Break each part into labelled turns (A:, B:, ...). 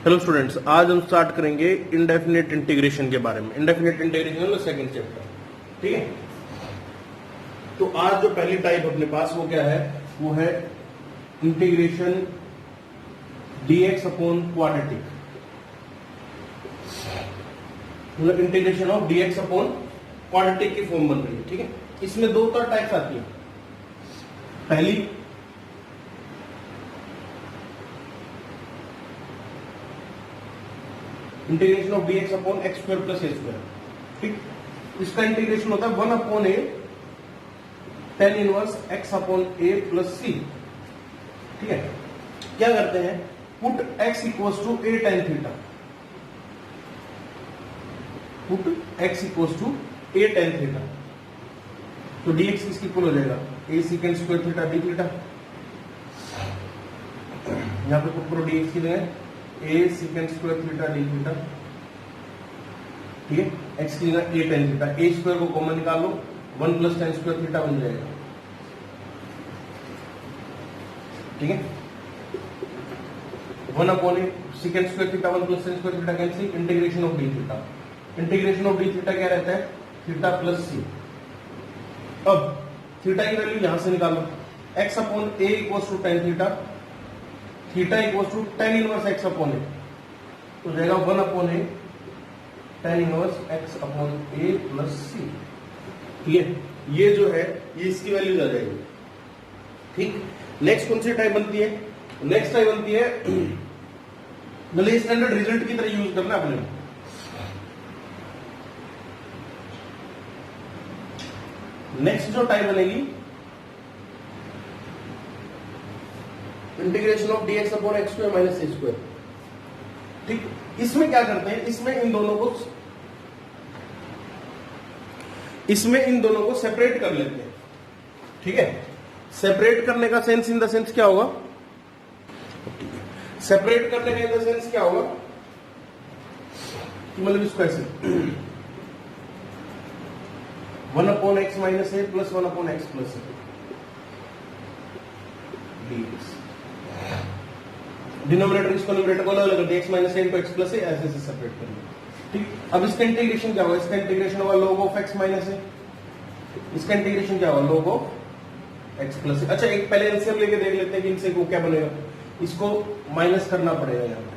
A: Hello students, आज हम start करेंगे इंडेफिनिट इंटीग्रेशन के बारे में। इंडेफिनिट इंटीग्रेशन में सेकंड चैप्टर, ठीक है। तो आज जो पहली टाइप अपने पास वो क्या है, वो है इंटीग्रेशन dx अपॉन क्वाड्रेटिक, मतलब integration of dx upon quadratic की फॉर्म बन रही है, ठीक है। इसमें दो टाइप्स आती है। पहली integration of dx upon x square plus a square, ठीक। इसका इंटीग्रेशन होता है 1 अपॉन ए tan इनवर्स x अपॉन ए प्लस सी, ठीक है। क्या करते हैं, put x equals to a tan theta, put x equals to a tan theta, तो dx किसकी इक्वल हो जाएगा, a second square theta d theta. यहां पे पुट करो dx की जगह a second square theta d theta, ठीक है। x की जगह a tan theta, a square को कॉमन निकाल लो, 1 प्लस tan स्क्वायर थीटा बन जाएगा, ठीक है। 1 upon A second square theta 1 plus tan square theta cancel, integration of d theta. Integration of d theta क्या रहता है, थीटा प्लस सी। अब थीटा की वैल्यू यहां से निकालो, x upon A equals to tan theta, theta equals to tan inverse x upon ए, तो जाएगा 1 अपॉन ए tan इनवर्स x अपॉन ए प्लस सी, ठीक है। ये जो है ये इसकी वैल्यू आ जाएगी, ठीक। नेक्स्ट कौन सी टाइप बनती है, नेक्स्ट टाइप बनती है, मतलब स्टैंडर्ड रिजल्ट की तरह यूज करना अपने। नेक्स्ट जो टाइप बनेगी integration of dx upon x square minus a square, ठीक। इसमें क्या करते हैं, इसमें इन दोनों को सेपरेट कर लेते हैं, ठीक है। सेपरेट करने का सेंस इन द सेंस क्या होगा, सेपरेट करने का इन द सेंस क्या होगा, मतलब इसको ऐसे 1 अपॉन एक्स माइनस ए प्लस 1 अपॉन एक्स प्लस ए dx, डिनोमिनेटर इसको न्यूमरेटर को अलग कर दिया, x माइनस ए इंटू एक्स प्लस ए, ऐसे से सेपरेट कर लिया, ठीक। अब इसका इंटीग्रेशन क्या होगा, इसका इंटीग्रेशन होगा log ऑफ x माइनस ए, इसका इंटीग्रेशन क्या होगा log ऑफ x प्लस ए। अच्छा, एक पहले एलसीएम लेके देख लेते हैं कि इनसे को क्या बनेगा, इसको माइनस करना पड़ेगा यहां पे,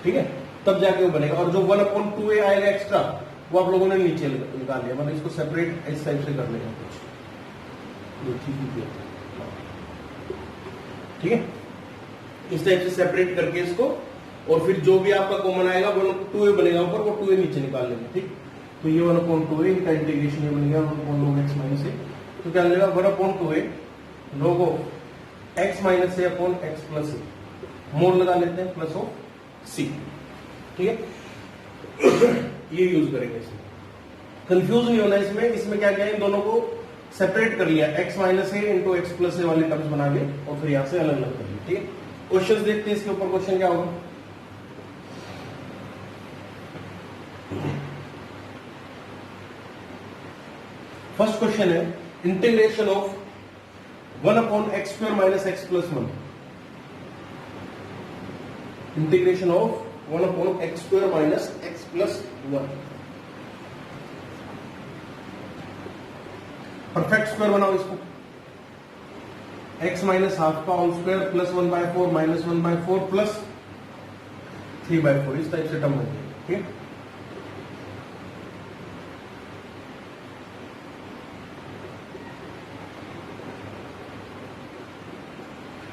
A: ठीक है, तब जाके वो बनेगा। और जो 1 अपॉन 2a आएगा एक्स्ट्रा, वो आप लोगों ने नीचे निकाल लिया, मतलब इसको सेपरेट इस टाइप से कर लेगा कुछ, ठीक है। इस टाइप से सेपरेट करके इसको, और फिर जो भी आपका कॉमन आएगा 1/2a बनेगा ऊपर, वो 2a नीचे निकाल लेंगे, ठीक। तो ये 1/2a का इंटीग्रेशन ये बन गया 1/log x माइनस ए, तो क्या मिलेगा 1/2a log of x minus a upon x plus A, mode लगा लेते हैं प्लस ऑफ c, ठीक है। ये यूज करेंगे इसमें, कंफ्यूज नहीं होना इसमें। इसमें क्या क्या है, इन दोनों को सेपरेट कर लिया, x माइनस ए इंटू एक्स प्लस ए वाले टर्म्स बना लिए, और फिर यहां से अलग अलग कर लिया, ठीक है। क्वेश्चंस देखते हैं इसके ऊपर, क्वेश्चन क्या होगा। फर्स्ट क्वेश्चन है integration of 1 upon x square minus x plus 1, integration of 1 upon x square minus x plus 1, perfect square बनाओ इसको, x माइनस हाफ का whole square plus 1/4 minus 1/4 plus 3/4, इस टाइप से टर्म बन जाएगी, ठीक है।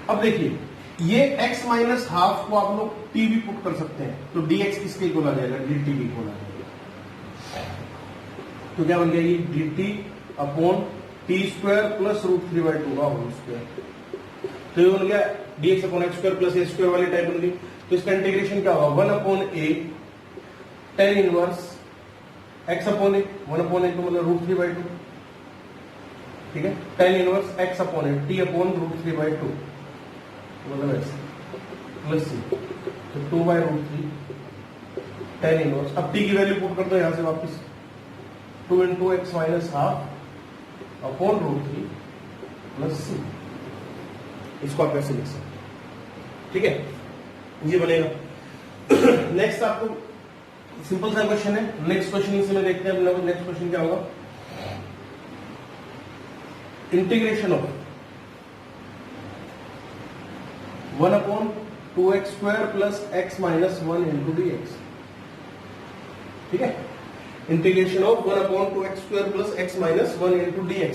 A: अब देखिए, ये x माइनस हाफ को आप लोग t भी पुट कर सकते हैं, तो dx किसके इक्वल आ जाएगा, dt के इक्वल आ जाएगा, तो क्या बन गया ये dt upon t square plus √3/2 का होल स्क्वायर, तो ये बन गया dx upon x square plus a square वाली टाइप बन गई। तो इसका इंटीग्रेशन क्या होगा, 1 upon A tan inverse x upon a, 1 upon ए तो मतलब √3/2, ठीक है, tan inverse x upon a t upon √3/2, मतलब ऐसे प्लस सी, तो 2/√3 tan इनवर्स। अब t की वैल्यू पुट कर दो यहां से वापस, 2 into x minus half upon √3 plus c, इसको आप कैसे लिख सकते हैं, ठीक है, ये बनेगा। नेक्स्ट आपको सिंपल सा क्वेश्चन है, नेक्स्ट क्वेश्चन इसी में देखते हैं अपने। नेक्स्ट क्वेश्चन क्या होगा, integration of 1/2x² plus x minus 1 into dx। ठीक है, integration of 1/2x² plus x minus 1 into dx।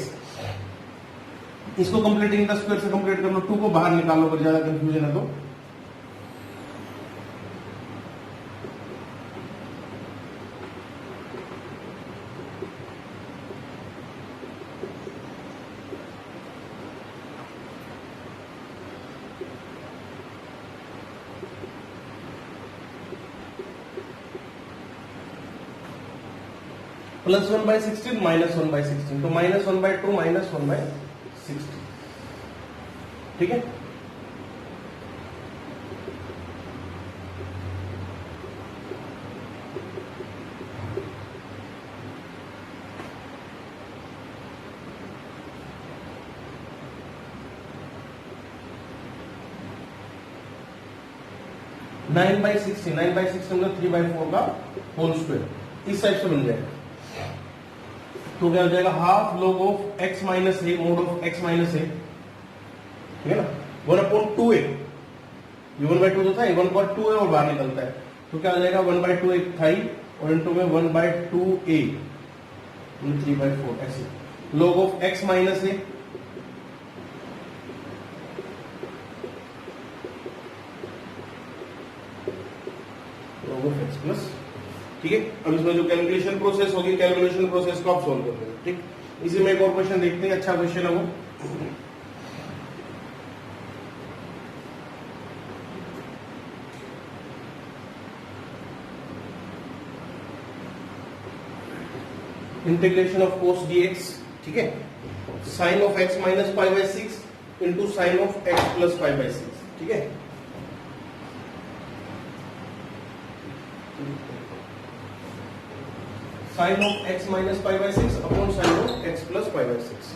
A: इसको कंप्लीटिंग द स्क्वायर से कंप्लीट कर लो, 2 को बाहर निकालो अगर ज्यादा कंफ्यूजन है तो। +1/16 -1/16, तो -1/2 -1/16। ठीक है, (9/16) मतलब 3/4 का होल स्क्वायर, इस टाइप से बन जाएगा। तो क्या हो जाएगा, half log of x minus a mod of x minus a, ठीक है ना, 1/2a। ये 1/2 तो था, 1/2 है और बाहर निकलता है, तो क्या हो जाएगा 1/2 एक था ही, और इंटू में 1/2a 3/4 ऐसे। log of x minus A log of x plus. ठीक है, अब इसमें जो कैलकुलेशन प्रोसेस होगी, कैलकुलेशन प्रोसेस को आप सोल्व कर देंगे। ठीक, इसी में एक और क्वेश्चन देखते हैं, अच्छा क्वेश्चन है वो। इंटीग्रेशन ऑफ cos dx, ठीक है, sine of x minus π/6 into sine of x plus π/6। ठीक है, sine of x minus π/6 upon sine of x plus π/6।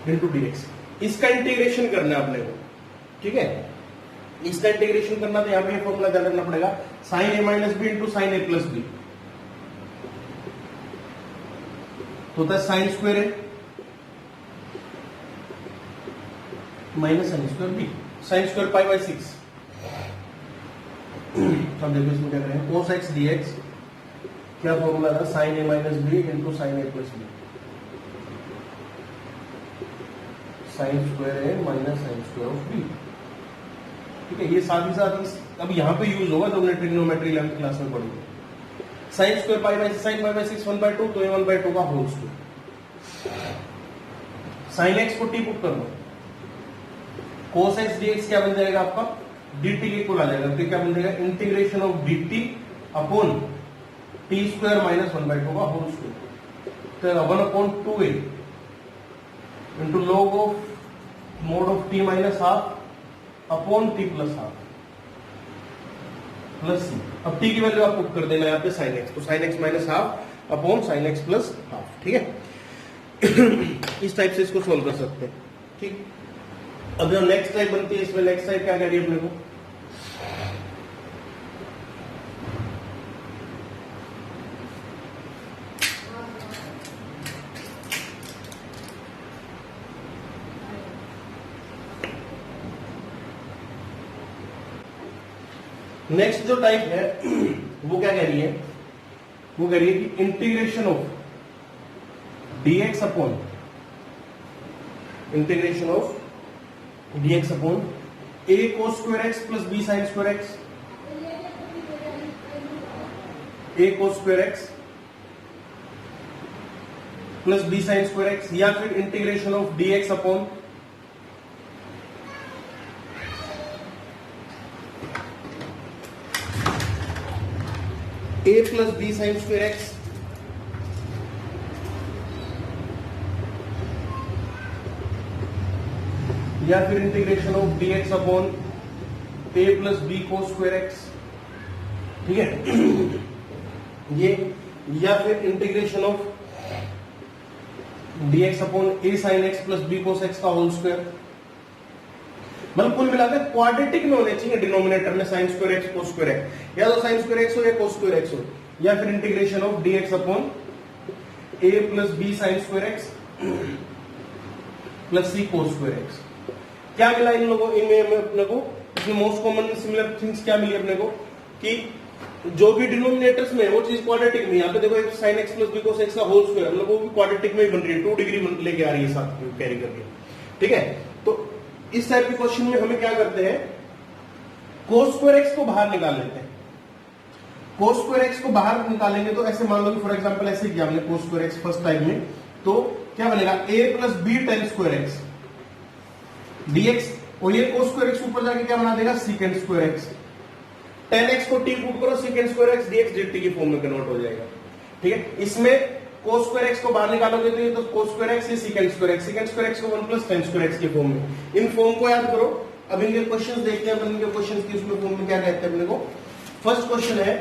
A: Into dx। इसका इंटीग्रेशन करना है अपने को। ठीक है, इसका इंटीग्रेशन करना तो यहां पे फॉर्मूला ध्यान रखना पड़ेगा, sine a minus b into sine a plus b. तो होता है sine square a minus sine square b, sine square π/6। अब देखो इसमें क्या करें, cos x dx क्या फॉर्मूला था, sine a minus b into sine a plus b, sine square a minus sine square of b. ठीक है, ये साथ ही साथ अब यहां पे यूज होगा जो हमने ट्रिग्नोमेट्री 11th क्लास में पढ़ी। साइन स्क्वायर π/6 साइन π/6 1/2, तो ये 1/2 का होल स्क्वायर। साइन x को t पुट कर लो, cos x dx क्या बन जाएगा आपका, dt के इक्वल आ जाएगा। तो क्या बन जाएगा, integration of dt upon t square minus 1/2 का होल स्क्वायर। तो 1/2a into log of mod of t minus half upon t plus half plus c। अब t की वैल्यू आप पुट कर देना यहाँ पे sin x, तो sin x minus half upon sin x plus half. ठीक है, इस टाइप से इसको सोल्व कर सकते हैं। ठीक, अब जो नेक्स्ट टाइप बनती है, इसमें नेक्स्ट टाइप क्या कह रही है अपने को, नेक्स्ट जो टाइप है वो क्या कह रही है, वो कह रही है कि integration of dx upon integration of dx upon a cos square x plus b sin square x, a cos square x plus b sin square x, या फिर integration of dx upon a plus b sin square x, या फिर integration of dx upon a plus b cos square x। ठीक है, ये, या फिर integration of dx upon a sin x plus b cos x का whole square. मतलब कुल मिलाकर क्वाड्रेटिक में होने चाहिए डिनोमिनेटर में sin square x cos square x, या तो sin स्क्वायर x हो या cos स्क्वायर x हो, या फिर integration of dx upon a plus b sin square x plus c cos square x। क्या मिला इन लोगों इनमें अपने को? इसमें मोस्ट कॉमन सिमिलर थिंग्स क्या मिली अपने को कि जो भी डिनोमिनेटर्स में वो चीज क्वाड्रेटिक में, यहाँ पे देखो एक sin x plus b cos x का होल स्क्वायर, मतलब वो भी क्वाड्रेटिक में ही बन रही है, 2 डिग्री लेके आ रही है साथ में कैरी करके। ठीक है, तो इस टाइप के क्वेश्चन में हमें क्या करते हैं, cos स्क्वायर x को बाहर निकाल लेते हैं। cos स्क्वायर x को बाहर निकालेंगे तो ऐसे मान लो कि फॉर एग्जांपल ऐसे किया हमने cos square x first time में, तो क्या बनेगा a plus b tan square x dx, और ये cos स्क्वायर x ऊपर जाके क्या बना देगा secant square x, tan x को t पुट करो secant square x dx dt की फॉर्म में कन्वर्ट हो जाएगा। ठीक है, इसमें cos स्क्वायर x को बाहर निकालोगे तो ये तो cos स्क्वायर x, ये secant स्क्वायर x को 1 प्लस tan स्क्वायर x की फॉर्म में। इन फॉर्म को याद करो। अब इनके क्वेश्चंस देखते हैं, इनके क्वेश्चंस की उसमें फॉर्म में क्या कहते हैं अपने को। फर्स्ट क्वेश्चन है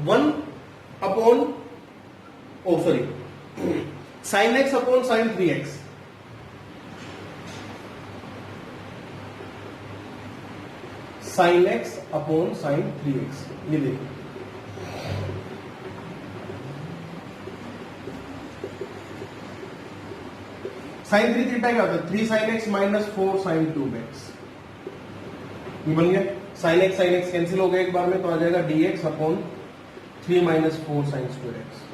A: 1 upon sin x upon sin 3x, sin x upon sin 3x। ये देखो sin 3 थीटा क्या होता है, 3 sin x minus 4 sin 2x। ये बन गया sin x कैंसिल हो गया एक बार में, तो आ जाएगा dx upon 3 minus 4 sin square x।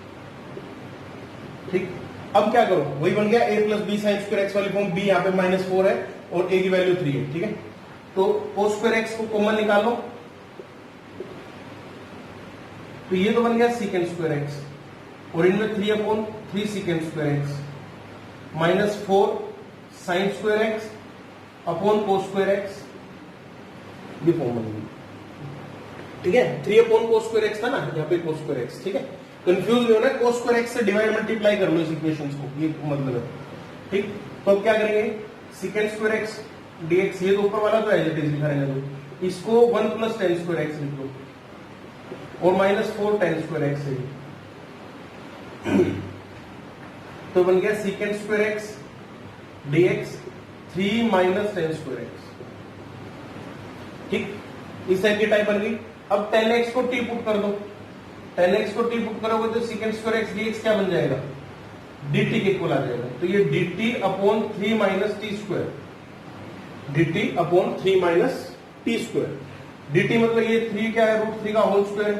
A: ठीक, अब क्या करो, वही बन गया a plus b sin square x वाली फॉर्म, b यहाँ पे माइनस 4 है और a की वैल्यू 3 है। ठीक है, तो cos स्क्वायर x को कॉमन निकालो, तो ये तो बन गया secant स्क्वायर x, और इनमें 3 upon 3 secant square x minus 4 sin square x upon cos square x, ये फॉर्म बन गई। ठीक है, 3 अपॉन cos स्क्वायर x था ना, यहाँ पे cos स्क्वायर x। ठीक है, कंफ्यूज नहीं होना, cos स्क्वायर x से डिवाइड मल्टीप्लाई कर लो इस इक्वेशंस को, ये मतलब है। ठीक, तो अब क्या करेंगे, secant स्क्वायर x dx, ये तो ऊपर वाला तो एज इट इज लिखा रहने दो, इसको 1 प्लस tan स्क्वायर x लिख लो, और माइनस 4 tan स्क्वायर x है, तो बन गया secant square x dx 3 minus tan square x। ठीक, इस टाइप की टाइप बन गई। अब tan x को t पुट कर दो, tan x को t पुट करोगे तो secant स्क्वायर x dx क्या बन जाएगा, dt के इक्वल आ जाएगा, तो ये dt upon 3 minus t square, dt upon 3 minus t square. dt मतलब ये 3 क्या है, √3 का whole square,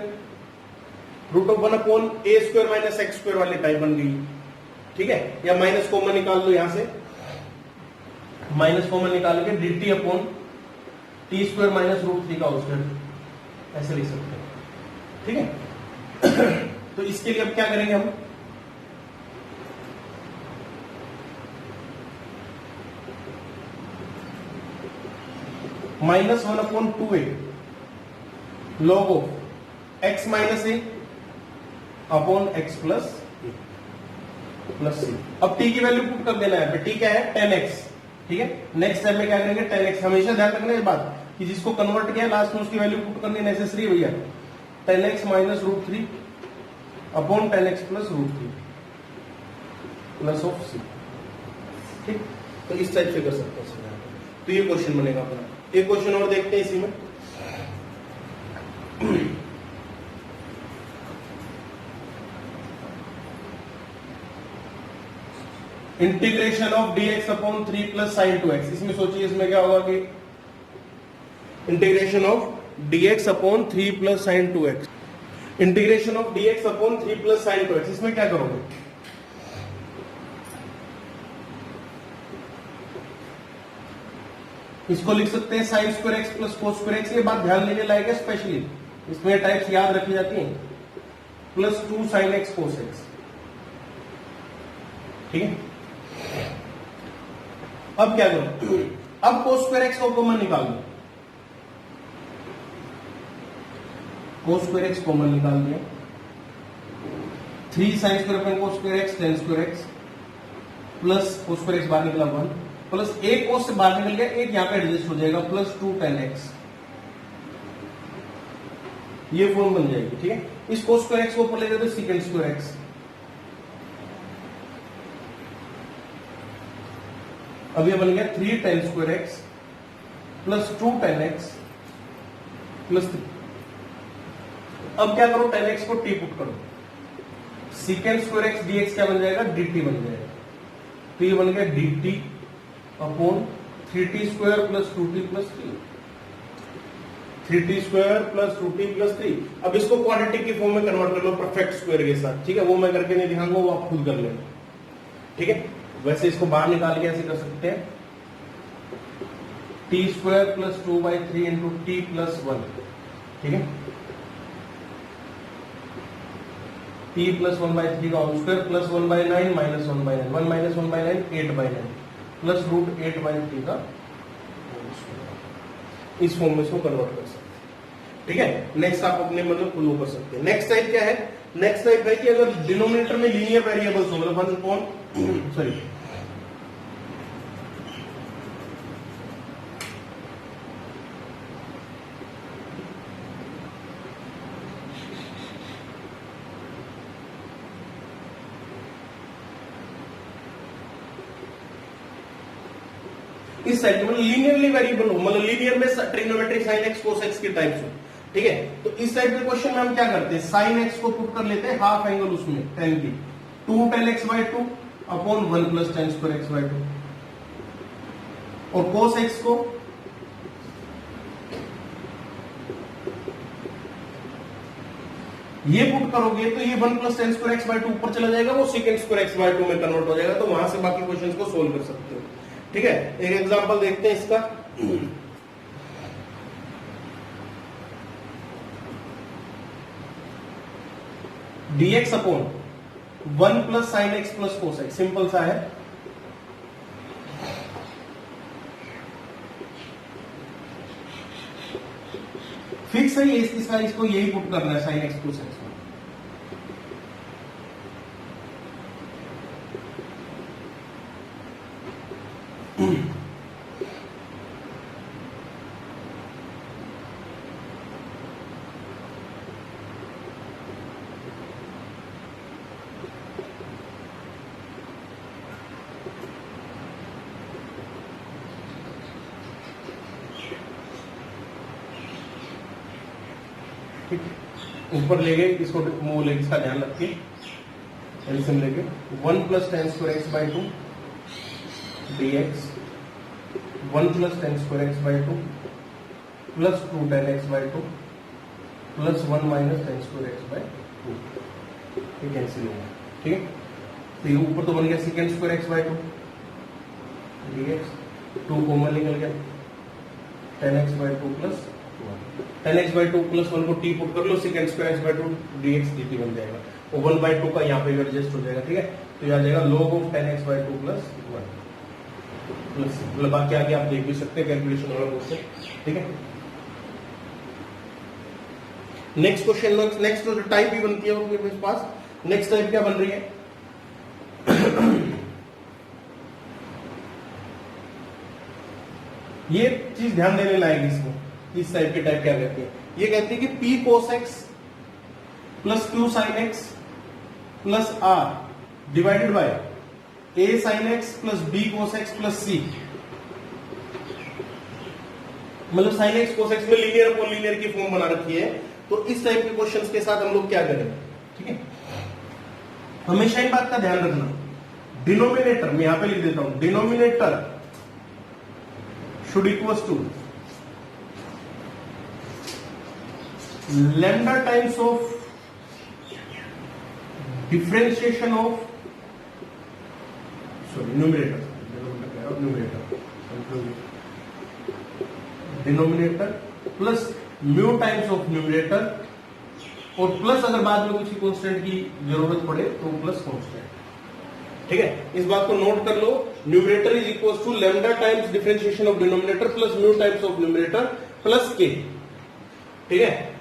A: root of 1 upon a square minus x square वाली टाइप बन गई। ठीक है, या माइनस कॉमन निकाल लो, यहां से माइनस कॉमन निकाल के dt upon t square minus √3 का होल स्क्वायर, ऐसे लिख सकते हैं। ठीक है, तो इसके लिए अब क्या करेंगे हम, minus 1 upon 2a log of x minus a upon x plus c। अब t की वैल्यू पुट कर देना है, t क्या है, tan x। ठीक है, नेक्स्ट स्टेप में क्या करेंगे, tan x। हमेशा ध्यान रखना इस बात कि जिसको कन्वर्ट किया लास्ट में उसकी वैल्यू पुट करनी नेसेसरी है भैया। tan x minus √3 upon tan x plus √3 plus of c। ठीक, तो इस टाइप से कर सकते हैं। तो ये क्वेश्चन बनेगा अपना। एक क्वेश्चन और देखते हैं इसी में। Integration of dx upon 3 plus sign 2x। इसमें सोचिए इसमें क्या होगा कि integration of dx upon 3 plus sign 2x, integration of dx upon 3 plus sign 2x, इसमें क्या करोगे, इसको लिख सकते हैं sine square x plus cos square x. ये बात ध्यान देने लायक है, स्पेशली इसमें टाइप्स याद रखी जाती हैं, plus 2 sine x cos x. ठीक है, अब क्या करो, अब कोस स्क्वायर एक्स को कॉमन निकाल दो, कोस स्क्वायर एक्स कॉमन निकाल दिया, 3 sine square upon cos square x tan square x plus cos square x बाहर निकला 1 प्लस एक कोस से बाहर निकल गया, एक यहां पे एडजस्ट हो जाएगा, प्लस 2 tan x ये फॉर्म बन जाएगी, ठीक है। इस cos स्क्वायर एक्स को ऊपर ले जाते हैं सीकेंड स्क्वायर एक्स, अब ये बन गया 3 tan square x plus 2 tan x plus 3। अब क्या करो, tan एक्स को टी पुट करो, सीकेंड स्क्वायर एक्स dx क्या बन जाएगा, dt बन जाएगा। तो ये बन गया dt upon 3t square plus 2t plus 3, 3t square plus 2t plus 3। अब इसको क्वाड्रेटिक की फॉर्म में कन्वर्ट कर लो परफेक्ट स्क्वायर के साथ, ठीक है। वो मैं करके नहीं दिखाऊंगा, वो आप खुद कर लेना, ठीक है। वैसे इसको बाहर निकाल के ऐसे कर सकते हैं, t square plus 2/3 into t plus 1, ठीक है। t प्लस 1/3 का whole square plus 1/9 minus 1/9, 1 minus 1/9 8/9 plus root 8/3 का होल स्क्वायर। इस फॉर्म में इसको कन्वर्ट कर सकते हैं, ठीक है। नेक्स्ट आप अपने मतलब खुद वो कर सकते हैं। नेक्स्ट टाइप क्या है, नेक्स्ट टाइप है कि अगर डिनोमिनेटर में लीनियर वेरिएबल्स हो, मतलब 1 अपॉन सॉरी इस साइड में लीनियरली वेरिएबल हो, मतलब लीनियर में trigonometric sine x cos x के टाइप्स हो, ठीक है। तो इस साइड के क्वेश्चन में हम क्या करते हैं, साइन एक्स को पुट कर लेते हैं हाफ एंगल उसमें tan की, 2 tan x/2 upon 1 plus tan square x/2, और कोस एक्स को ये पुट करोगे तो ये 1 प्लस tan स्क्वायर x/2 ऊपर चला जाएगा, वो सेकंड स्क्वायर x/2 में कन्वर्ट हो जाएगा। तो वहां से बाकी क्वेश्चंस को सोल्व कर सकते हो, ठीक है। एक एग्जांपल देखते हैं इसका, dx upon 1 plus sine x plus cos x, simple सा है। फिक्स है ये, इसका इसको यही पुट करना है साइन एक्स प्लस एक्स। ऊपर ले गए इसको, वो लेके इसका ध्यान रख के एलसीएम लेके 1 plus tan square x/2 dx 1 plus tan square x/2 plus 2 tan x/2 plus 1 minus tan square x/2, ये कैंसिल होगा, ठीक है। तो ये ऊपर तो बन गया second square x/2 dx, 2 common निकल गया, tan x/2 plus 10 x/2 plus 1 को t पुट कर लो, second square x/2 dx dt बन जाएगा, और 1/2 का यहाँ पे एडजस्ट हो जाएगा, ठीक है। तो ये आ जाएगा log of 10 x/2 plus 1 plus, मतलब बाकी आगे आप देख भी सकते हैं कैलकुलेशन वाला क्वेश्चन, ठीक है। नेक्स्ट क्वेश्चन, नेक्स्ट टाइप भी बनती है मेरे पास। नेक्स्ट टाइप क्या बन रही है, ये चीज ध्यान देने लायक इसको, इस टाइप के टाइप क्या कहते हैं, ये कहते हैं कि p cos x plus q sin x plus r divided by a sin x plus b cos x plus c, मतलब sin x cos x में लीनियर अपॉन लीनियर की फॉर्म बना रखी है। तो इस टाइप के क्वेश्चंस के साथ हम लोग क्या करें, ठीक है। हमेशा इन बात का ध्यान रखना, डिनोमिनेटर मैं यहां पे लिख देता हूं, denominator should equals to lambda times of differentiation of numerator denominator plus mu times of numerator, और प्लस अगर बाद में कुछ कांस्टेंट की जरूरत पड़े तो प्लस कांस्टेंट, ठीक है। इस बात को नोट कर लो, numerator is equal to lambda times differentiation of denominator plus mu times of numerator plus k, ठीक है।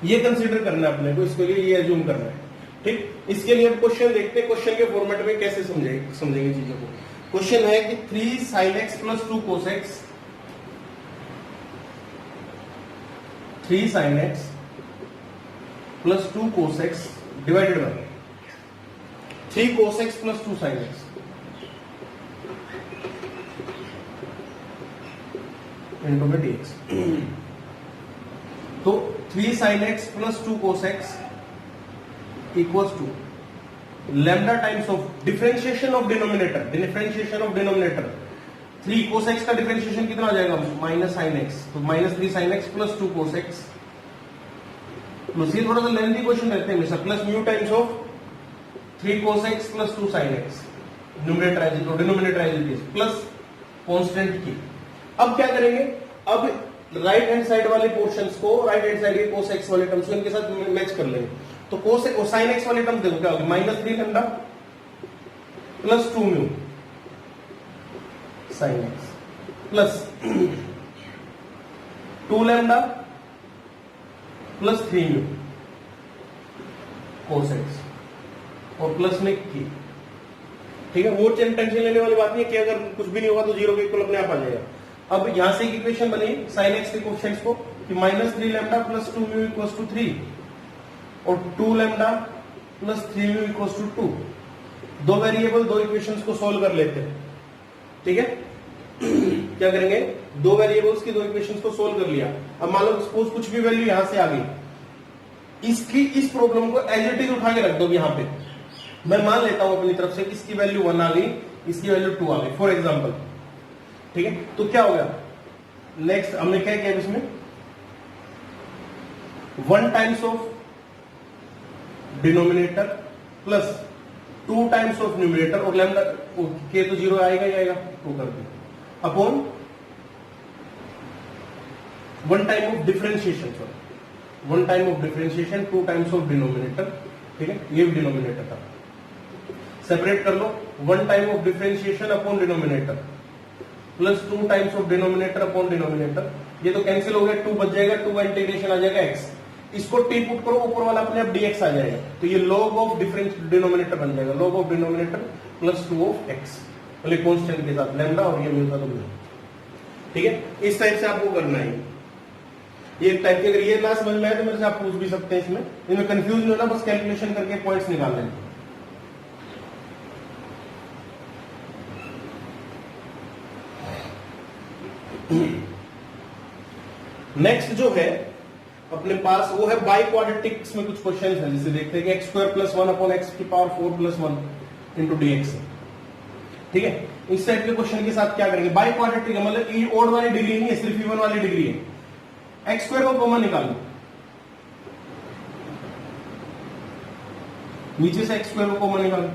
A: ये कंसीडर करना है अपने को, इसके लिए ये एज्यूम करना है, ठीक। इसके लिए हम क्वेश्चन देखते हैं, क्वेश्चन के फॉर्मेट में कैसे समझेंगे चीजों को। क्वेश्चन है कि 3 sin x plus 2 cos x, 3 sin x plus 2 cos x divided by 3 cos x plus 2 sin x into में dx। तो 3 sin x plus 2 cos x equals to lambda times of differentiation of denominator, 3 cos x का differentiation कितना हो जाएगा, minus sine x, तो minus 3 sin x plus 2 cos x plus, ये थोड़ा सा लेंथी क्वेश्चन रहते हैं हमेशा, plus mu times of 3 cos x plus 2 sin x, numerator और डिनोमिनेटर प्लस कांस्टेंट की। अब क्या करेंगे, अब राइट हैंड साइड वाले पोर्शंस को, राइट हैंड साइड के cos x वाले टर्म्स को इनके साथ मैच कर लेंगे। तो cos x और sin x वाले टर्म्स देखो क्या होगा, minus 3 lambda plus 2 mu sin x plus 2 lambda plus 3 mu cos x और प्लस में की। ठीक है, वो टेंशन लेने वाली बात नहीं है कि अगर कुछ भी नहीं होगा तो जीरो के इक्वल अपने आप आ जाएगा। अब यहां से एक इक्वेशन बनी sin x के कोएफिशिएंट्स को कि minus 3 lambda plus 2 mu equals to 3 और 2 lambda plus 3 mu equals to 2। दो वेरिएबल, दो इक्वेशंस को सॉल्व कर लेते हैं। ठीक है, क्या करेंगे, दो वेरिएबल्स की दो इक्वेशंस को सॉल्व कर लिया। अब मान लो सपोज कुछ भी वैल्यू यहां से आ गई, इसकी इस प्रॉब्लम को एज इट इज उठा के रख दो यहां पे। मैं मान लेता हूं अपनी तरफ से इसकी वैल्यू 1 आ गई, इसकी वैल्यू 2 आ गई फॉर एग्जांपल। ठीक है, तो क्या हो गया, नेक्स्ट हमने क्या किया इसमें, 1 times of denominator plus 2 times of numerator और लैम्डा के तो 0 आएगा ही आएगा, 2 कर दिया upon 1 time of differentiation, 1 time of differentiation 2 times of denominator. ठीक है, ये भी डिनोमिनेटर था, सेपरेट कर लो, 1 time of differentiation upon denominator plus 2 times of denominator upon denominator. ये तो कैंसिल हो गया, 2 बच जाएगा, 2 का इंटीग्रेशन आ जाएगा x, इसको t पुट करो, ऊपर वाला अपने आप dx आ जाएगा, तो ये log ऑफ डिफरेंस डिनोमिनेटर बन जाएगा, log of denominator plus 2 of x, मतलब कांस्टेंट के साथ लैम्डा और ये म्यू का तो म्यू। ठीक है, इस टाइप से आपको करना है। ये टाइप के अगर ये ना समझ में आए तो मेरे से आप पूछ भी सकते हैं, इसमें कंफ्यूज नहीं होना, बस कैलकुलेशन करके पॉइंट्स निकाल लेंगे। नेक्स्ट जो है अपने पास वो है बाई क्वाड्रेटिक्स में कुछ क्वेश्चन है, जिसे देखते हैं कि x square plus 1 upon x की पावर 4 प्लस 1 इंटू dx। ठीक है, इस टाइप के क्वेश्चन के साथ क्या करेंगे, बाई क्वाड्रेटिक मतलब ये ओड वाली डिग्री नहीं है, सिर्फ इवन वाली डिग्री है। x स्क्वायर को कॉमन निकालो, नीचे से x स्क्वायर को कॉमन निकालो,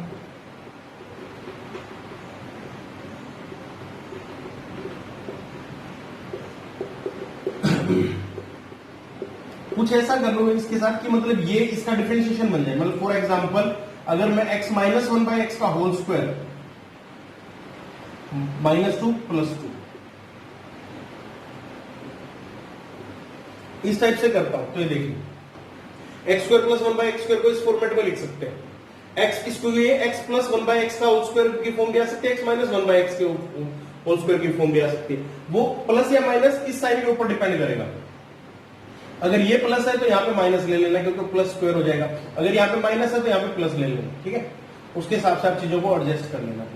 A: कुछ ऐसा कर लो इसके साथ कि मतलब ये इसका डिफरेंशिएशन बन जाए। मतलब फॉर एग्जांपल अगर मैं x माइनस 1 बाई एक्स का होल स्क्वायर माइनस 2 प्लस 2 इस टाइप से करता हूं, तो ये देखिए x square plus 1 by x square को इस फॉर्मेट में लिख सकते हैं। x इसको ये x प्लस 1 बाई एक्स का होल स्क्वायर की फॉर्म भी आ सकती है, x माइनस 1 बाई एक्स के होल स्क्वायर की फॉर्म भी आ सकती है। वो प्लस या माइनस इस साइन के ऊपर डिपेंड करेगा। अगर ये प्लस है तो यहाँ पे माइनस ले लेना, क्योंकि प्लस स्क्वायर हो जाएगा। अगर यहाँ पे माइनस है तो यहाँ पे प्लस ले लेना। ठीक है, उसके हिसाब से आप चीजों को एडजस्ट कर लेना।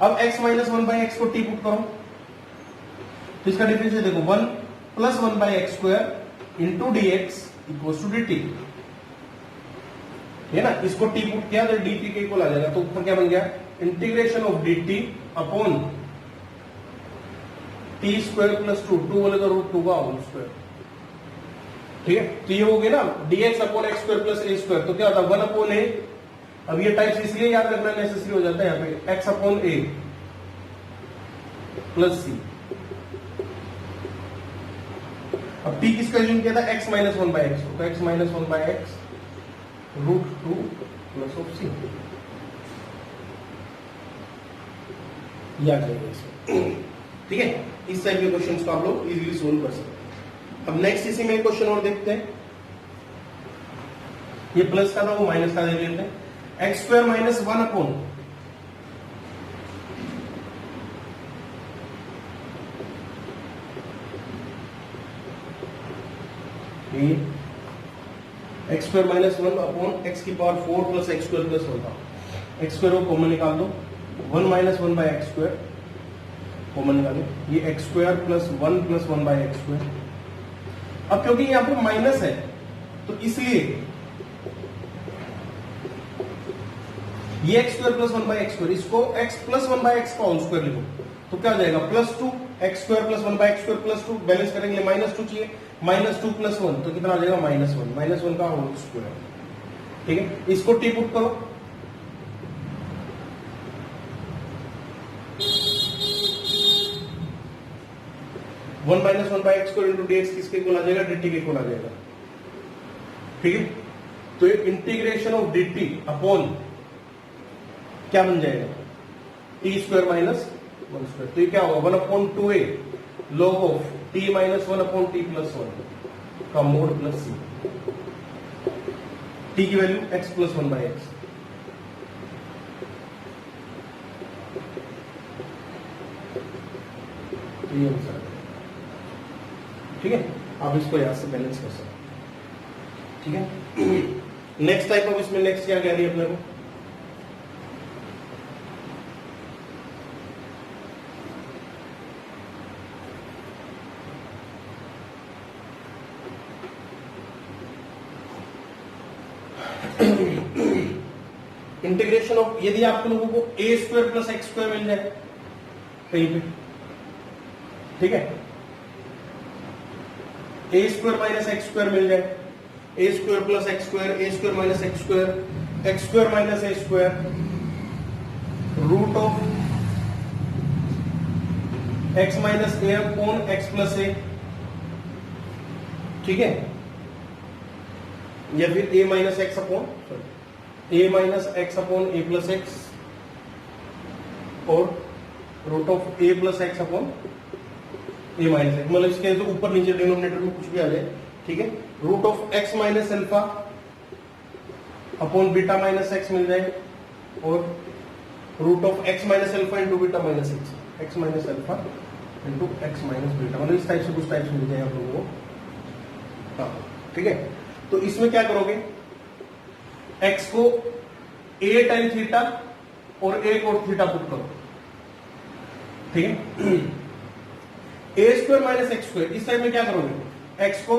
A: अब x माइनस 1 बाई एक्स को टी पुट करो, तो इसका डिफरेंशियल देखो 1 plus 1 by x square into d x equal to d t है ना। इसको टी पुट किया तो डी टी के इक्वल आ जाएगा। तो ऊपर क्या बन गया, integration of d t upon t square plus 2 बोले तो रूट 2 का होल स्क्वायर। ठीक है, तो ये हो गया ना dx upon x square plus a square. तो क्या होता है 1 अपॉन ए। अब ये टाइप्स इसलिए याद रखना नेसेसरी हो जाता है यहाँ पे, x अपॉन ए प्लस सी। अब t किसका यूज किया था, x माइनस 1 बाई एक्स, तो x minus 1 by x root 2 plus of c. याद रखिए इसको। ठीक है, इस टाइप के क्वेश्चंस को आप लोग इजीली सोल्व कर सकते हैं। अब नेक्स्ट इसी में क्वेश्चन और देखते हैं। ये प्लस का था, वो माइनस का दे लेते हैं। X square minus 1 upon x square minus 1 upon x की power 4 plus x square plus 1 था। एक्स स्क्वायर को कॉमन निकाल दो, 1 minus 1 by x square common निकालो, ये x square plus 1 plus 1 by x square. अब क्योंकि यहाँ पर माइनस है तो इसलिए ये x square plus 1 by x square, इसको एक्स प्लस 1 बाय एक्स का होल स्क्वायर लिखो तो क्या हो जाएगा plus 2 x square plus 1 by x square plus 2, balance करेंगे माइनस 2 चाहिए, माइनस 2 प्लस 1 तो कितना आ जाएगा माइनस 1 का होल स्क्वायर। ठीक है, इसको टी पुट करो, one minus 1 by x square into d x किसके इक्वल आ जाएगा, dt के इक्वल आ जाएगा। ठीक है, तो ये इंटीग्रेशन ऑफ dt अपॉन क्या बन जाएगा, टी स्क्वायर माइनस 1 स्क्वायर, तो ये क्या होगा 1 upon 2a log of t minus 1 upon t plus 1 का मोड प्लस c, t की value x plus 1 by x. ये आंसर है। ठीक है, आप इसको यहां से बैलेंस कर सकते हैं। ठीक है, नेक्स्ट टाइप ऑफ इसमें नेक्स्ट क्या कह रही है अपने को, इंटीग्रेशन ऑफ, यदि आप लोगों को a square plus x square मिल जाए कहीं पे, ठीक है, a square minus x square मिल जाए, a square plus x square, a square minus x square, x square minus a square, root of x minus a upon x plus a. ठीक है, या फिर a minus x upon a minus x upon A plus x, और root of a plus x upon a minus x, मतलब इसके जो ऊपर नीचे डिनोमिनेटर में कुछ भी आ जाए। ठीक है, root of x minus alpha upon beta minus x मिल जाए, और root of x minus alpha into beta minus x, x minus alpha into x minus beta, मतलब इस टाइप से कुछ टाइप से मिल जाए आप लोगों को। हाँ, ठीक है, तो इसमें क्या करोगे, x को a टाइम थीटा और a कोट थीटा पुट करो। ठीक है, a square minus x square, इस टाइप में क्या करोगे, x को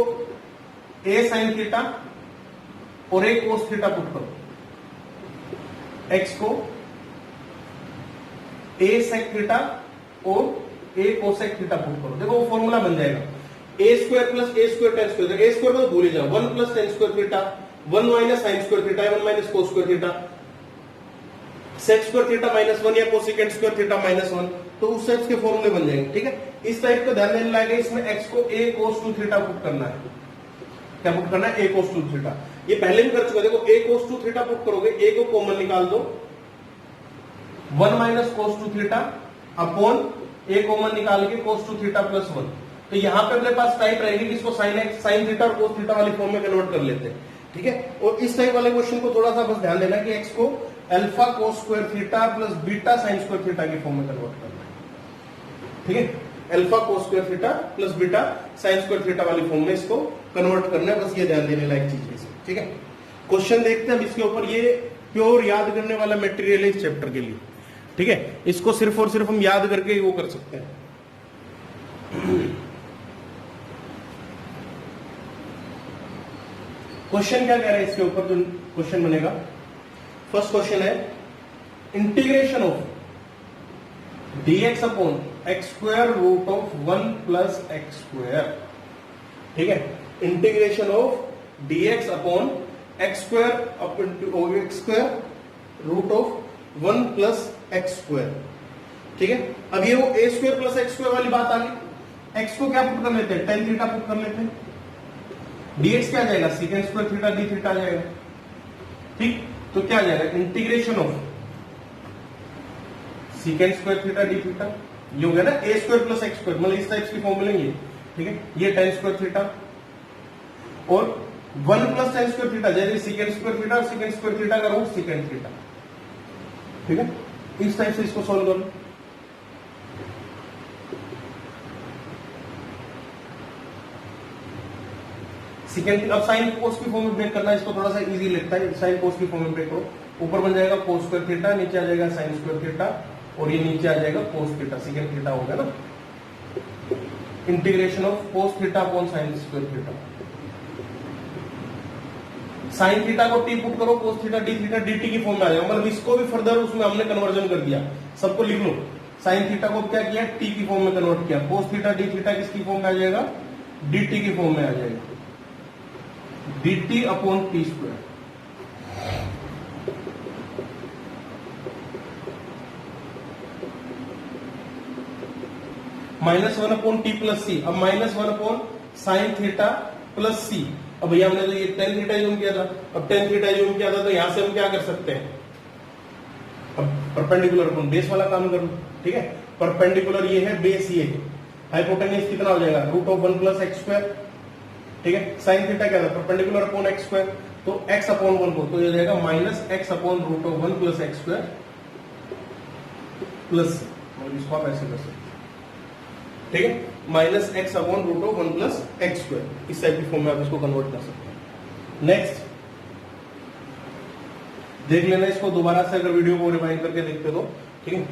A: a साइन थीटा और a कोस थीटा पुट करो, x को a सेक थीटा और a कोसेक थीटा पुट करो। देखो वो फॉर्मूला बन जाएगा ए square plus a square ten square, a square को तो भूल ही जाओ, 1 plus ten square theta, 1 minus sine square theta, 1 minus cos square theta, sec square theta minus 1 या कोसेकेंट स्क्वायर थीटा माइनस 1, तो उस टाइप के फॉर्मूले बन जाएंगे। ठीक है, इस टाइप का ध्यान देने लगे, इसमें x को a cos 2 थीटा पुट करना है। क्या पुट करना है, a cos 2 थीटा, ये पहले भी कर चुका, देखो a cos 2 थीटा पुट करोगे, a को कॉमन निकाल दो, 1 minus cos 2 theta upon a common निकाल के cos 2 थीटा प्लस 1, तो यहां पे अपने पास टाइप रहेगी कि इसको साइन थीटा और कोस थीटा वाली फॉर्म में कन्वर्ट कर लेते हैं। ठीक है, और इस टाइप वाले क्वेश्चन को थोड़ा सा बस ध्यान देना कि x को alpha cos square theta plus beta sine square theta की फॉर्म में कन्वर्ट करना है। ठीक है, alpha cos square theta plus beta sine square theta वाली फॉर्म में इसको कन्वर्ट करना है, बस ये ध्यान देने लायक चीज है। ठीक है, क्वेश्चन देखते हैं हम इसके ऊपर, ये प्योर याद करने वाला मटेरियल है इस चैप्टर के लिए। ठीक है, इसको सिर्फ और सिर्फ हम याद करके वो कर सकते हैं। क्वेश्चन क्या कह रहा है इसके ऊपर, जो क्वेश्चन बनेगा, फर्स्ट क्वेश्चन है integration of dx upon x square root of 1 plus x square. ठीक है, integration of dx upon x square x square root of 1 plus x square. ठीक है, अब ये वो a square plus x square वाली बात आ गई, एक्स को क्या पुट कर लेते हैं, टेन थीटा पुट कर लेते हैं, dx क्या आ जाएगा, second square theta d theta आ जाएगा। ठीक, तो क्या आ जाएगा, integration of second square theta d theta, ये हो गया ना a square plus x square, मतलब इस टाइप की फॉर्म मिलेंगे। ठीक है, ये टेन स्क्वायर थीटा और 1 प्लस टेन स्क्वायर थीटा, जैसे सीकेंड स्क्वायर थीटा और सीकेंड स्क्वायर थीटा का रूट सीकेंड थीटा। ठीक है, इस टाइप से इसको सॉल्व करो। सेकेंड, अब साइन कोस की फॉर्म में ब्रेक करना है, इसको थोड़ा सा इजी लगता है, साइन कोस की फॉर्म में ब्रेक करो। ऊपर बन जाएगा कोस स्क्वायर थीटा, नीचे आ जाएगा साइन स्क्वायर थीटा, और ये नीचे आ जाएगा कोस थीटा, सेकेंड थीटा हो गया ना। Integration of cos theta upon sine square theta. Sine theta को टी पुट करो, cos theta d theta D T की फॉर्म में आ जाएगा, मतलब इसको भी फर्दर उसमें हमने कन्वर्जन कर दिया। सबको लिख लो, साइन थीटा को क्या किया, टी की फॉर्म में कन्वर्ट किया, कोस थीटा डी थीटा किसकी फॉर्म में आ जाएगा, डी टी की फॉर्म में आ जाएगा, d t upon t square. -1 upon t plus c. अब -1 upon sine theta plus c. अब भैया हमने तो ये टेन थीटा यूज किया था, अब टेन थीटा यूज किया था, तो यहां से हम क्या कर सकते हैं, अब परपेंडिकुलर अपॉन बेस वाला काम कर लो, ठीक है। परपेंडिकुलर ये है, बेस ये है, हाइपोटेन्यूज कितना हो जाएगा, √1 + x², ठीक है। साइन थीटा क्या था, परपेंडिकुलर अपॉन x², तो x अपॉन 1 को, तो ये हो जाएगा -x अपॉन √1 + x² प्लस, मतलब इसको आप ऐसे कर सकते हैं, ठीक है, -x अपॉन √1 + x², इस टाइप की फॉर्म में आप इसको कन्वर्ट कर सकते हैं। नेक्स्ट देख लेना इसको दोबारा से, अगर वीडियो को रिवाइंड करके देखते तो, ठीक है।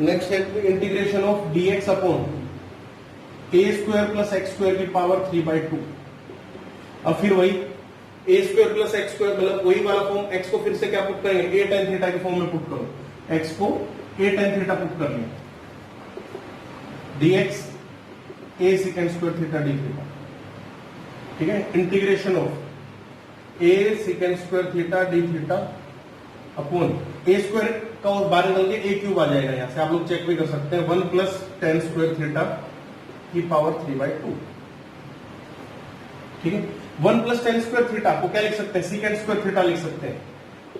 A: नेक्स्ट है integration of dx upon a² + x² की पावर 3/2। अब फिर वही a² + x², मतलब वही वाला फॉर्म, x को फिर से क्या पुट करेंगे, a tan थीटा की फॉर्म में पुट करो, x को a tan थीटा पुट कर लें, dx a sec² theta d theta, ठीक है। Integration of a sec² theta d theta upon a² का और बाहर निकल के a³ आ जाएगा, यहां से आप लोग चेक भी कर सकते हैं, 1 + tan² थीटा की पावर 3/2, ठीक है। 1 + tan² थीटा को क्या लिख सकते हैं, sec² थीटा लिख सकते हैं,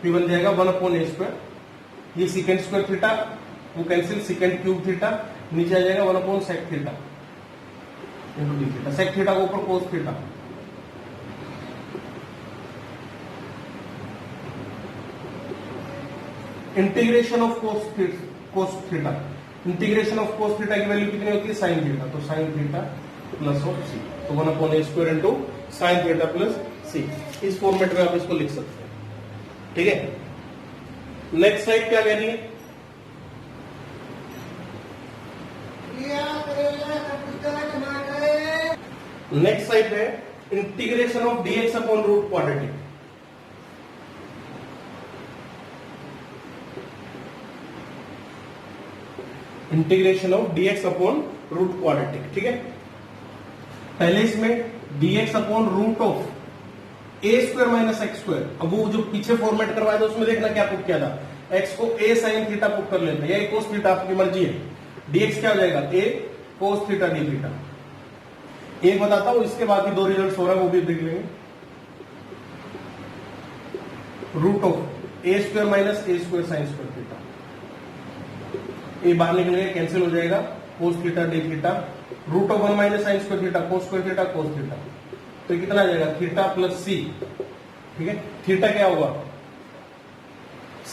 A: फिर बन जाएगा 1 अपॉन a², ये sec² थीटा वो कैंसिल, sec³ थीटा नीचे आ जाएगा 1 upon sec theta into D theta, sec theta को ऊपर cos theta, integration of cos theta, integration of cos theta की वैल्यू कितनी होती है, sin थीटा, तो sin theta plus of c, तो 1 upon a² into sin theta plus c, इस format में आप इसको लिख सकते हैं, ठीक है। नेक्स्ट साइड क्या कह रही है, नेक्स्ट साइड है integration of dx upon root quadratic. Integration of dx upon root quadratic, ठीक है। पहले इसमें dx upon root of a² - x², अब वो जो पीछे फॉर्मेट करवाया था उसमें देखना क्या पुट किया था, x को a sin थीटा पुट कर लेते हैं, या cos थीटा, आपकी मर्जी है। dx क्या हो जाएगा, a cos theta d theta. एक बताता हूं, इसके बाद भी 2 रिजल्ट हो रहा है, वो भी देख लेंगे। Root of a² - a² sin² theta, ये बाहर निकल गया, कैंसिल हो जाएगा, cos theta d theta, √1 - sin² theta, cos² theta cos theta, तो कितना आ जाएगा, थीटा प्लस c, ठीक है। थीटा क्या होगा,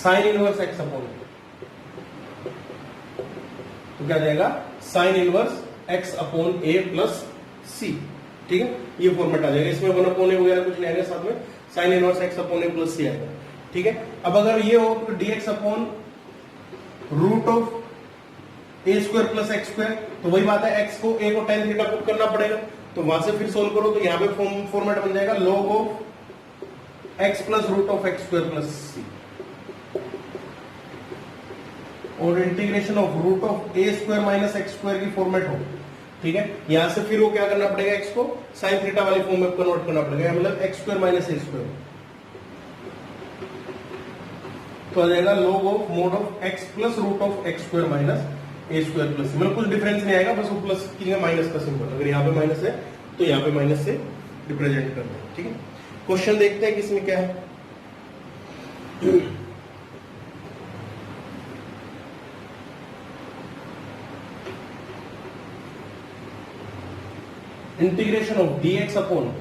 A: साइन इनवर्स x अपॉन, तो क्या जाएगा, sine inverse x upon a plus c, ठीक है। ये फॉर्मेट आ जाएगा, इसमें 1 अपॉन a वगैरह कुछ नहीं आएगा, साथ में sine inverse x upon a plus c आएगा, ठीक है। अब अगर ये हो तो dx upon root of a² + x², तो वही बात है, x को a को tan थीटा पुट करना पड़ेगा, तो वहां से फिर सोल्व करो, तो यहां पे फॉर्मेट बन जाएगा log of x plus root of x² plus c, और integration of root of a² - x² की फॉर्मेट हो, ठीक है। यहां से फिर वो क्या करना पड़ेगा, x को साइन थीटा वाली फॉर्म में कन्वर्ट करना पड़ेगा, मतलब x² - a², तो आ जाएगा log of mod of x plus root of x² - a² plus, मतलब कुछ डिफरेंस नहीं आएगा, बस वो प्लस की जगह माइनस का सिंबल, अगर यहाँ पे माइनस है तो यहाँ पे माइनस से रिप्रेजेंट करना है, ठीक है। क्वेश्चन देखते हैं किसमें क्या है। Integration of dx upon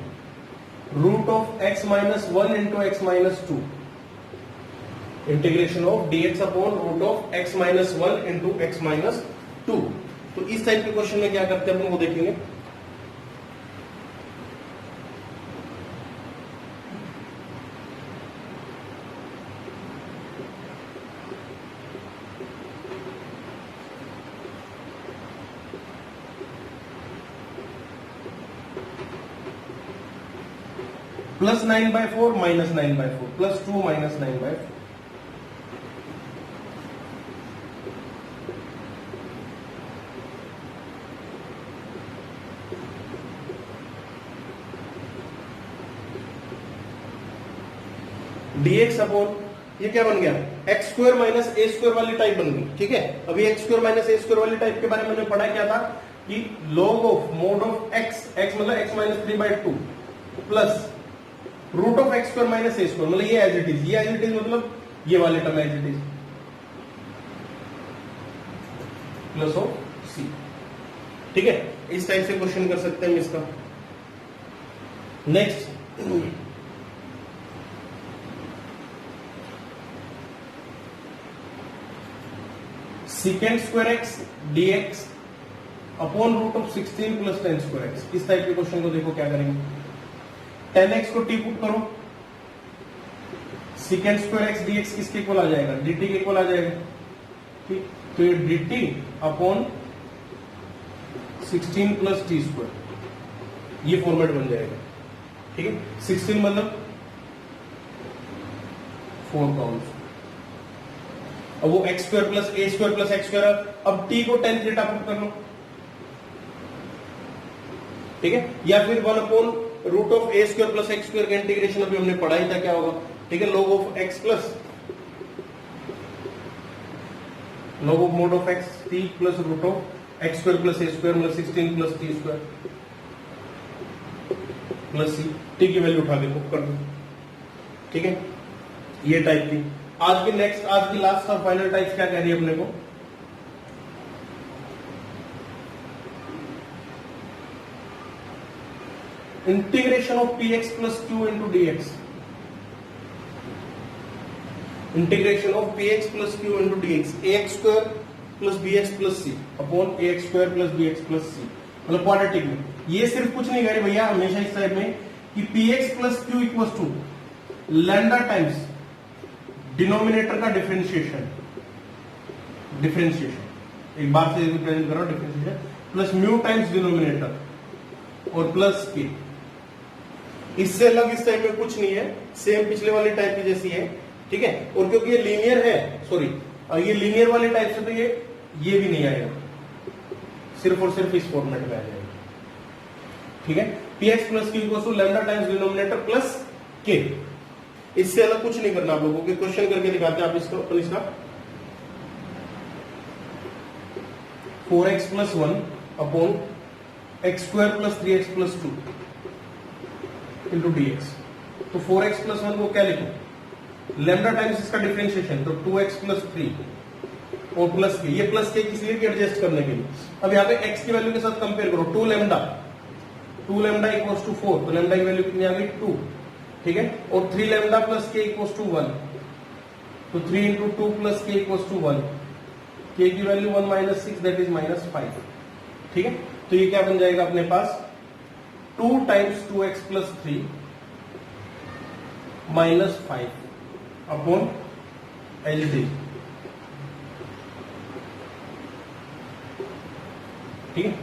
A: root of x - 1 into x - 2, integration of dx upon root of x - 1 into x - 2, तो इस टाइप के क्वेश्चन में क्या करते हैं अपन वो देखेंगे। Plus 9/4 minus 9/4 plus 2 minus 9/4। dx upon ये क्या बन गया, x square minus a square वाली टाइप बन गई। ठीक है, अभी x square minus a square वाली टाइप के बारे में मैंने पढ़ा क्या था कि log of mod of x, x मतलब x minus 3/2 plus root of x square minus a square, मतलब ये एज इट इज, ये एज इट इज मतलब ये वाले term as it is plus of c. ठीक है, इस टाइप से क्वेश्चन कर सकते हैं इसका। Next secant square x dx upon root of 16 plus 10 square x. इस टाइप के क्वेश्चन को देखो क्या करेंगे, 10x को t पुट करो, secant स्क्वायर एक्स dx किसके इक्वल आ जाएगा, dt के इक्वल आ जाएगा। ठीक, तो ये dt upon 16 plus t square, ये फॉर्मेट बन जाएगा। ठीक है, 16 मतलब 4 काउंट्स, अब वो x square plus a square plus x square, अब टी को टेन थीटा पुट कर लो। ठीक है, या फिर 1 upon root of a square plus x square का इंटीग्रेशन अभी हमने पढ़ा ही था, क्या होगा। ठीक है, log of x plus log of mod of x t plus root of x square plus a square मतलब 16 plus t square plus c. T की वैल्यू उठा के पुट कर दो। ठीक है, ये टाइप थी। आज की नेक्स्ट, आज की लास्ट और फाइनल टाइप क्या कह रही है अपने को, integration of p x plus q into d x, integration of p x plus q into d x, a x square plus b x plus c upon a x square plus b x plus c, मतलब quadratic में। ये सिर्फ कुछ नहीं कह रही भैया हमेशा इस टाइप में कि p x plus q equal to lambda times denominator का डिफरेंशिएशन, एक बार से रिप्रेजेंट करो differentiation, plus mu times denominator और प्लस के। इससे अलग इस टाइप में कुछ नहीं है, सेम पिछले वाली टाइप की जैसी है। ठीक है, और क्योंकि ये लीनियर है, सॉरी ये लीनियर वाली टाइप से, तो ये भी नहीं आएगा, सिर्फ और सिर्फ इस फॉर्मेट में आ जाएगा। ठीक है, p x plus q equal to lambda times denominator plus k, इससे अलग कुछ नहीं करना आप लोगों के। क्वेश्चन करके दिखाते हैं आप इसको, अपन इसका 4x plus 1 upon x square plus 3x plus 2 into d x. तो 4x प्लस 1 को क्या लिखो, लैम्डा टाइम्स इसका डिफरेंशिएशन, तो 2x प्लस 3 और प्लस के, ये प्लस के इसलिए कि एडजस्ट करने के लिए। अब यहाँ पे x की वैल्यू के साथ कंपेयर करो, 2 लैम्डा इक्वल्स टू 4, तो लैम्डा की वैल्यू कितनी आ गई 2। ठीक है, और 3 लैम्डा प्लस के इक्वल्स टू 1, तो 3 इंटू 2 प्लस के इक्वल्स टू 1, के की value 1 minus 6 that is minus 5। ठीक है, तो ये क्या बन जाएगा अपने पास, 2 times 2x plus 3 minus 5 upon L D. ठीक है,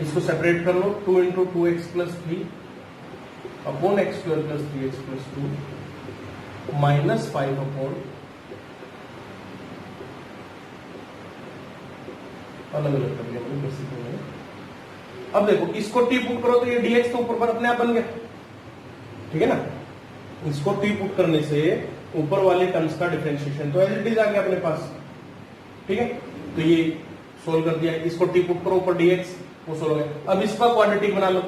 A: इसको सेपरेट कर लो, 2 into 2x plus 3 upon x square plus 3x plus 2 minus 5 upon, अलग अलग कर लिया। अब देखो इसको टी पुट करो तो ये dx तो ऊपर पर अपने आप बन गया। ठीक है ना, इसको टी पुट करने से ऊपर वाले टर्म्स का डिफरेंशिएशन तो एज इट इज आ गया अपने पास। ठीक है, तो ये सोल्व कर दिया, इसको टी पुट करो ऊपर dx, वो सोल्व हो गया। अब इसका क्वाड्रेटिक बना लो,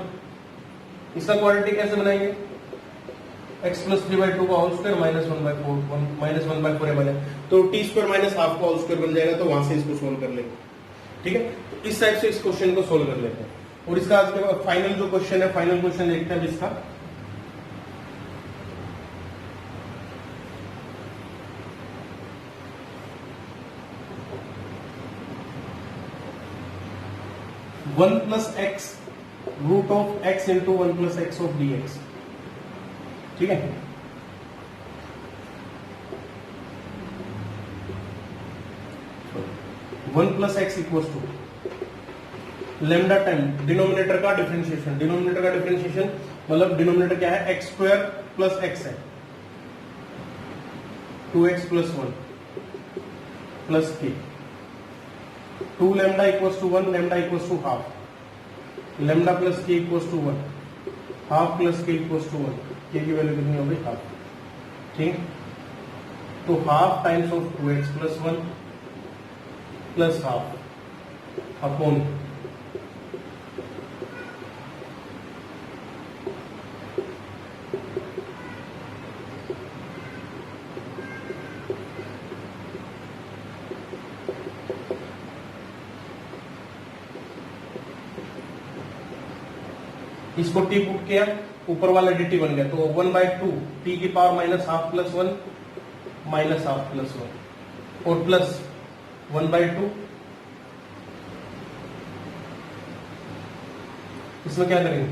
A: इसका क्वाड्रेटिक कैसे बनाएंगे, x प्लस 3/2 का होल स्क्वायर माइनस 1/4, माइनस 1/4 बने तो टी स्क्वायर माइनस हाफ का होल स्क्वायर बन जाएगा, तो वहां से इसको सोल्व कर लेंगे। ठीक है, इस टाइप से इस क्वेश्चन को सोल्व कर लेते हैं। और इसका आज के फाइनल जो क्वेश्चन है, फाइनल क्वेश्चन देखते हैं इसका। One plus x root of x into 1 plus x of d x. ठीक है, one plus x equal to lambda time denominator का डिफरेंशिएशन, डिनोमिनेटर का डिफरेंशिएशन मतलब डिनोमिनेटर क्या है, एक्स स्क्वायर प्लस एक्स है, 2x plus 1 plus k, 2 lambda equals to 1, lambda equals to half, lambda plus k equals to 1, half plus k equals to 1, k की value कितनी हो गई, half. ठीक, तो half times of 2x plus 1 plus half upon इसको t put किया, ऊपर वाला dt बन गया, तो 1/2 t की power minus half plus 1 minus half plus 1 और प्लस 1/2, इसमें क्या करेंगे,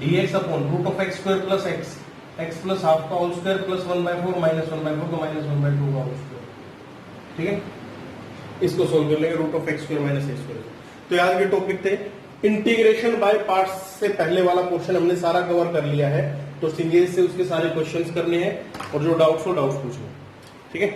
A: dx upon root of x square plus x, x plus half का होल स्क्वायर प्लस 1/4 माइनस 1/4 तो माइनस 1/2 का होल स्क्वायर। ठीक है, इसको सोल्व कर लेंगे, root of x square minus x square. तो यार ये टॉपिक थे इंटीग्रेशन बाय पार्ट्स से पहले वाला पोर्शन हमने सारा कवर कर लिया है, तो सीरीज से उसके सारे क्वेश्चंस करने हैं और जो डाउट्स हो डाउट्स पूछने। ठीक है।